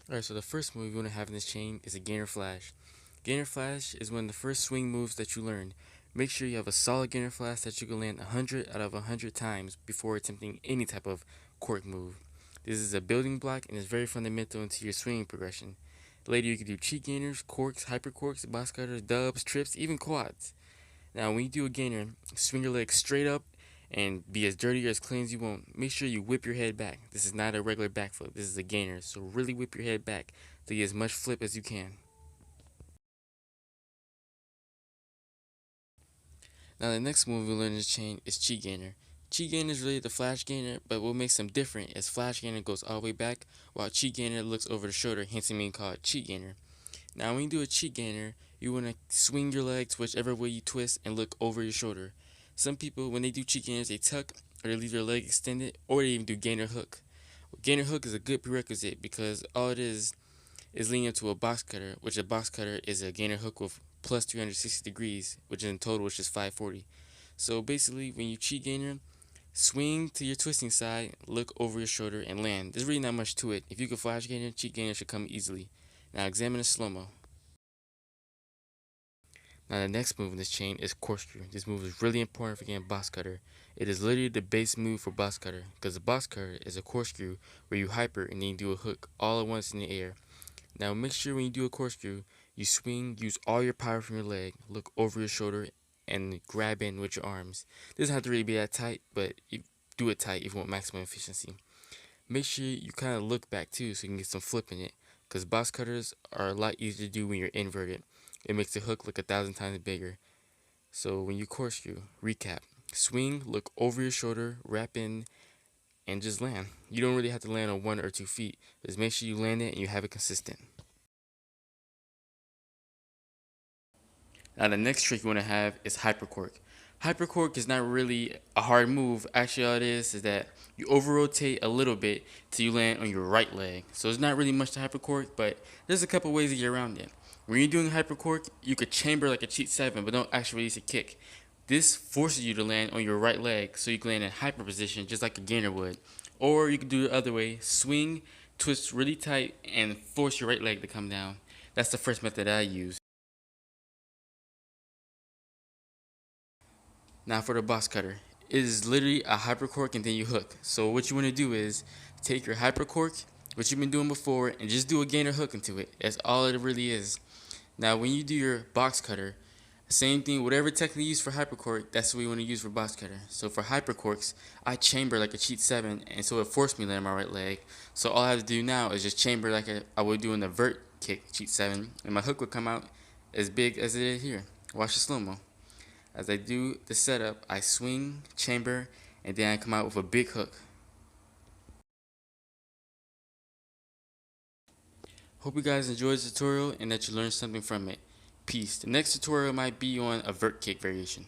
Alright, so the first move you want to have in this chain is a gainer flash. Gainer flash is one of the first swing moves that you learn. Make sure you have a solid gainer flash that you can land 100 out of 100 times before attempting any type of cork move. This is a building block and is very fundamental into your swinging progression. Later you can do cheat gainers, corks, hyper corks, box cutters, dubs, trips, even quads. Now when you do a gainer, swing your legs straight up and be as dirty or as clean as you want. Make sure you whip your head back. This is not a regular backflip. This is a gainer. So really whip your head back to get as much flip as you can. Now the next move we learn in this chain is cheat gainer. Cheat gainer is really the flash gainer, but what makes them different is flash gainer goes all the way back, while cheat gainer looks over the shoulder, hence being called cheat gainer. Now when you do a cheat gainer, you want to swing your legs whichever way you twist and look over your shoulder. Some people, when they do cheat gainers, they tuck or they leave their leg extended, or they even do gainer hook. Gainer hook is a good prerequisite because all it is leading up to a box cutter, which a box cutter is a gainer hook with plus 360 degrees, which in total is just 540. So basically, when you cheat gainer, swing to your twisting side, look over your shoulder, and land. There's really not much to it. If you can flash gainer, cheat gainer should come easily. Now examine the slow-mo. Now the next move in this chain is corkscrew. This move is really important for getting box cutter. It is literally the base move for box cutter because the box cutter is a corkscrew where you hyper and then you do a hook all at once in the air. Now make sure when you do a corkscrew, you swing, use all your power from your leg, look over your shoulder, and grab in with your arms. It doesn't have to really be that tight, but you do it tight if you want maximum efficiency. Make sure you kind of look back too so you can get some flip in it, because box cutters are a lot easier to do when you're inverted. It makes the hook look 1,000 times bigger. So when you corkscrew, recap. Swing, look over your shoulder, wrap in, and just land. You don't really have to land on 1 or 2 feet. Just make sure you land it and you have it consistent. Now the next trick you want to have is hypercork. Hypercork is not really a hard move. Actually, all it is that you over rotate a little bit till you land on your right leg. So it's not really much to hypercork, but there's a couple ways to get around it. When you're doing hypercork, you could chamber like a cheat 7, but don't actually release a kick. This forces you to land on your right leg, so you can land in hyper position just like a gainer would. Or you could do the other way, swing, twist really tight, and force your right leg to come down. That's the first method I use. Now for the box cutter. It is literally a hypercork and then you hook. So what you want to do is take your hypercork, which you've been doing before, and just do a gainer hook into it. That's all it really is. Now when you do your box cutter, same thing, whatever technique you use for hypercork, that's what we want to use for box cutter. So for hypercorks, I chamber like a cheat 7, and so it forced me to land my right leg. So all I have to do now is just chamber like I would do in the vert kick cheat 7, and my hook would come out as big as it is here. Watch the slow-mo. As I do the setup, I swing, chamber, and then I come out with a big hook. Hope you guys enjoyed the tutorial and that you learned something from it. Peace. The next tutorial might be on a vert kick variation.